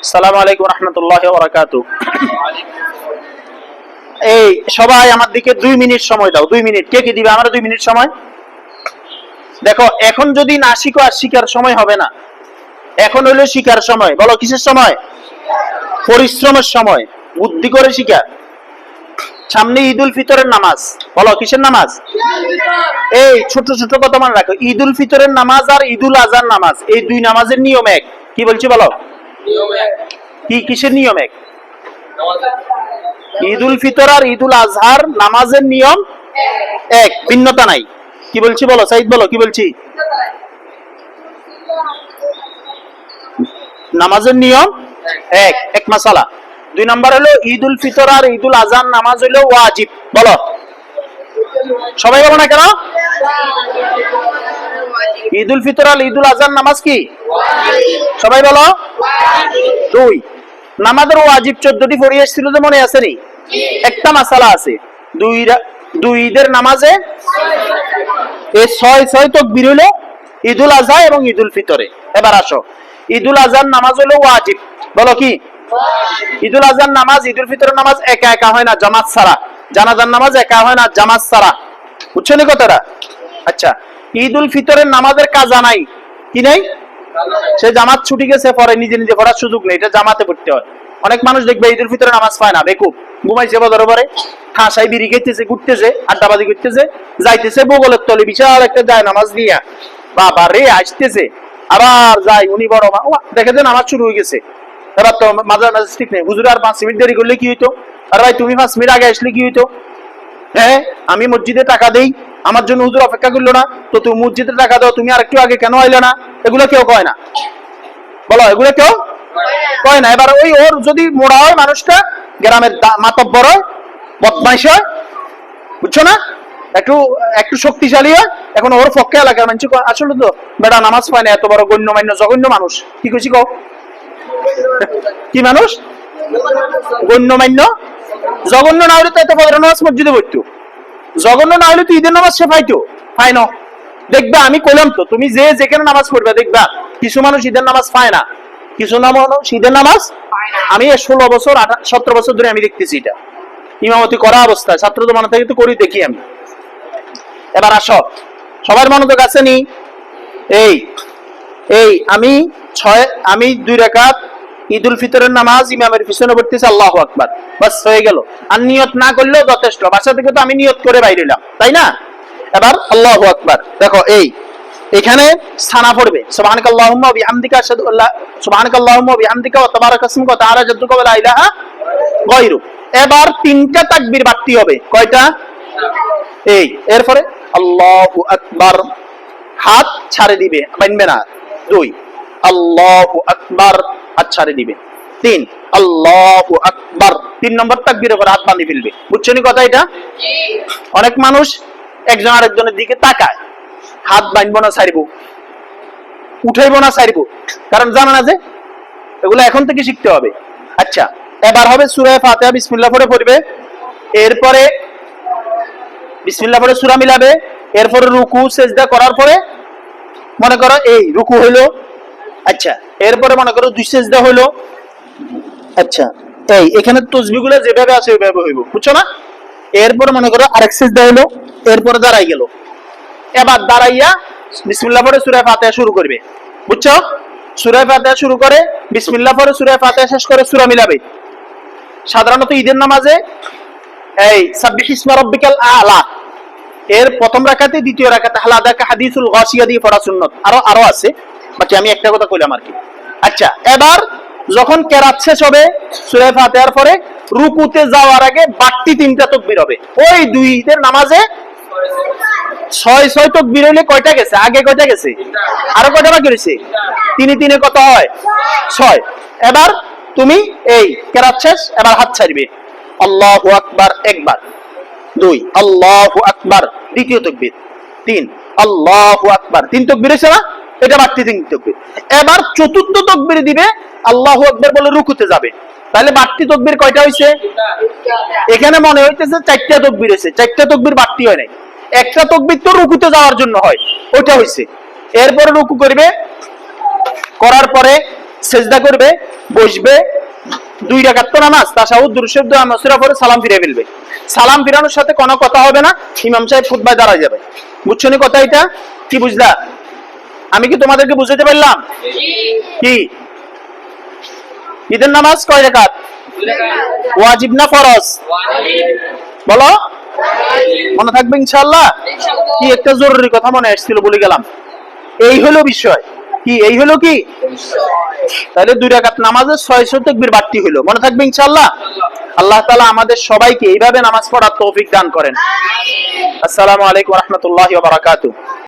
আসসালামু আলাইকুম রাহমাতুল্লাহি ওয়া বারাকাতুহু। এই সবাই আমার দিকে 2 মিনিট সময় দাও। 2 মিনিট কে কি দিবে? আমরা 2 মিনিট সময়। দেখো, এখন যদি না শিখো আর শিখার সময় হবে না। এখন হলো শিখার সময়। বলো কিসের সময়? পরিশ্রমের সময়। বুদ্ধি করে শিখা। সামনে ঈদুল ফিতরের নামাজ। বলো কিসের নামাজ? এই ছোট ছোট কথা মনে রাখো। ঈদুল ফিতরের নামাজ আর ঈদুল আজহার নামাজ, এই দুই নামাজের নিয়ম এক। কি বলছি বলো? কি কিসের নিয়ম এক? ঈদুল ফিতর আর ঈদুল আজহার নামাজের নিয়ম এক, ভিন্নতা নাই। কি বলছি বলো সাইদ, বলো কি বলছি? নামাজের নিয়ম এক, এক মাসালা। 2 নাম্বার হলো ঈদুল ফিতর আর ঈদুল আজহার নামাজ হলো ওয়াজিব। বলো সবাই বলো না কেন? ঈদুল ফিতর আর ঈদুল আজহার নামাজ কি সবাই বলো? 2 নামাজের ওয়াজিব 14টি পড়িয়ে এসেছিল যে, মনে আছে নি? একটা মাসালা আছে। দুই ঈদের নামাজে এই 6 তাকবীর হলো ঈদুল আজহা এবং ঈদুল ফিতরে। এবার আসো, ঈদুল আজহার নামাজ হলো ওয়াজিব। বলো কি? ঈদুল আজহার নামাজ ঈদুল ফিতরের নামাজ একা একা হয় না, জামাত ছাড়া। জানাজার নামাজ একা হয় না, জামাত ছাড়া। বুঝছো নি কথাটা? আচ্ছা, ঈদুল ফিতরের নামাজের কাজা নাই। কি নাই? সে জামাত ছুটি গেছে, পরে নিজে নিজে পড়ার সুযোগ নেই, এটা জামাতে পড়তে হয়। অনেক মানুষ দেখবে ঈদুল ফিতরের নামাজ পায় না, বেকুব। ঘুমাইছে বাজারে পরে, ঠাসাই বিড়ি খেতেছে, ঘুরতেছে, আড্ডাবাজি করতেছে, যাইতেছে বগলের তলে বিশাল একটা যায় নামাজ দিয়া, বাবা রে আসতেছে, আবার যাই উনি বড় দেখে যে নামাজ শুরু হয়ে গেছে। এবার তো মাঝে মাঝে ঠিক নেই, হুজুর আর 5 মিনিট দেরি করলে কি হইতো? আর ভাই তুমি 5 মিনিট আগে আসলে কি হইতো? হ্যাঁ, আমি মসজিদে টাকা দেই, আমার জন্য হুজুর অপেক্ষা করলো না, তো তুমি মসজিদে টাকা দাও, তুমি আর একটু আগে কেন আইলে না? এগুলো কেউ কয় না। বলো এগুলো কেউ কয় না। এবার ওই ওর যদি মোড়া হয় মানুষটা, গ্রামের মাতব্বর হয়, বদমাইশ হয়, বুঝছো না, একটু একটু শক্তিশালী হয়, এখন ওর পক্ষে এলাকার মানুষ আসলে তো বেটা নামাজ পায় না, এত বড় গণ্যমান্য জঘন্য মানুষ। কি কইছি কও? কি মানুষ? গণ্যমান্য। জঘন্য না হলে তো এত ফজরের নামাজ মসজিদে পড়তো। জঘন্য না হলে তো ঈদের নামাজ সে পাইতো, পায় না। দেখবা, আমি কইলাম তো, তুমি যে যেখানে নামাজ পড়বে দেখবা কিছু মানুষ ঈদের নামাজ পায় না, কিছু মানুষ ঈদের নামাজ। আমি 16 বছর 17 বছর ধরে আমি দেখতেছি এটা ইমামতি করা অবস্থায়, ছাত্র জমানা থেকে তো করি, দেখি আমি। এবার আসো, সবার মনোযোগ আছে নি? এই এই আমি 2 রাকাত ঈদুল ফিতরের নামাজ ইমামের পিছনে পড়তেছি, আল্লাহু আকবার, বাস হয়ে গেল। আর নিয়ত না করলেও যথেষ্ট। বাসা থেকে তো আমি নিয়ত করে বাইরে এলাম, তাই না? এবার আল্লাহু আকবার। দেখো, এখানে সানা পড়বে, সুবহানাকাল্লাহুম্মা ওয়া বিহামদিকা আশহাদু আল্লা সুবহানাকাল্লাহুম্মা ওয়া বিহামদিকা ওয়া তাবারাকা ইসমুকা ওয়া তাআলা জাদ্দুকা ওয়া লা ইলাহা গায়রু। এবার 3টা তাকবীর বাড়তি হবে। কয়টা? এরপরে আল্লাহু আকবার, হাত ছাড়ে দিবে, বানবে না। 2 আল্লাহু আকবার, হাত ছাড়ে দিবে। 3 আল্লাহু আকবার, 3 নম্বর তাকবীরের পরে হাত বাঁধি ফেলবে। বুঝছো নি কথা এটা? অনেক মানুষ একজন আরেকজনের দিকে তাকায়, হাত বাঁধবো না ছাড়বো, উঠাইবো না ছাড়বো, কারণ জানা না যে এগুলো এখন থেকে শিখতে হবে। আচ্ছা, এবার হবে সূরা ফাতিহা বিসমিল্লাহ পড়ে পড়বে, এরপরে বিসমিল্লাহ পড়ে সূরা মিলাবে, এরপরে রুকু সিজদা করার পরে মনে করো এই রুকু হইলো। আচ্ছা, এরপরে মনে করো 2 সিজদা হইলো। আচ্ছা, এখানে তাসবিহগুলো যেভাবে আছে ওইভাবে হইব, বুঝছো না? এরপরে মনে করো আরেক সিজদা হইলো, এরপরে দাঁড়াই গেল। এবার দাঁড়াইয়া বিসমিল্লাহ পড়ে সূরা ফাতিহা শুরু করবে, বুঝছো? সূরা ফাতিহা শুরু করে বিসমিল্লাহ পড়ে সূরা ফাতিহা শেষ করে সূরা মিলাবে। সাধারণত ঈদের নামাজে সাব্বিহ ইসমা রাব্বিকাল আ'লা এর প্রথম রাকাতে, দ্বিতীয় রাকাতে হালাদাকা হাদিসুল গাশিয়া দিয়ে পড়া সুন্নাত। আরো আছে, বাকি আমি একটা কথা কইলাম আর কি। আচ্ছা, এবার যখন কেরাত শেষ হবে সূরা ফাতিহার পরে রুকুতে যাওয়ার আগে বাড়তি 3টা তাকবীর হবে। ওই 2 ঈদের নামাজে 6 তাকবীর হইলে কয়টা গেছে? আগে কয়টা গেছে? আরো কয়টা বাকি রইছে? 3 কত হয়? 6। এবার তুমি কেরাত শেষ, এবার হাত ছাড়বে, আল্লাহু আকবার একবার, 2 আল্লাহু আকবার, দ্বিতীয় তাকবীর, 3 আল্লাহু আকবার। 3 তাকবীর হইছে না? এটা বাড়তি 3 তাকবীর। এবার চতুর্থ তাকবীর দিবে, আল্লাহু আকবার বলে রুকুতে যাবে। তাহলে বাড়তি তাকবীর কয়টা হইছে? এখানে মনে হইতেছে 4টা তাকবীর হইছে। 4টা তাকবীর বাড়তি হয় নাই, একটা তাকবীর তো রুকুতে যাওয়ার জন্য হয়, ওইটা হইছে। এরপরে রুকু করবে, করার পরে সেজদা করবে, বসবে, 2 রাকাত তো নামাজ, তাশাহুদ, দুরূদ শরীফ, দোয়া মাসুরা পড়ে সালাম ফিরে ফেলবে। সালাম ফিরানোর সাথে কোনো কথা হবে না, ইমাম সাহেব খুতবায় দাঁড়ায় যাবে। বুঝছো নি কথা এটা? কি বুঝলা? আমি কি তোমাদেরকে বুঝাতে পারলাম? কি ঈদের নামাজ কয় রাকাত? ওয়াজিব না ফরজ? বলো, মনে থাকবে ইনশাআল্লাহ? কি একটা জরুরি কথা মনে আসছিল, বলে গেলাম। এই হলো বিষয়। কি এই হলো? কি তাহলে 2 রাকাত নামাজে 600 তাকবীর বাড়তি হলো, মনে থাকবে ইনশাআল্লাহ? আল্লাহ তাআলা আমাদের সবাইকে এইভাবে নামাজ পড়ার তৌফিক দান করেন। আসসালামু আলাইকুম ওয়া রাহমাতুল্লাহি ওয়া বারাকাতুহু।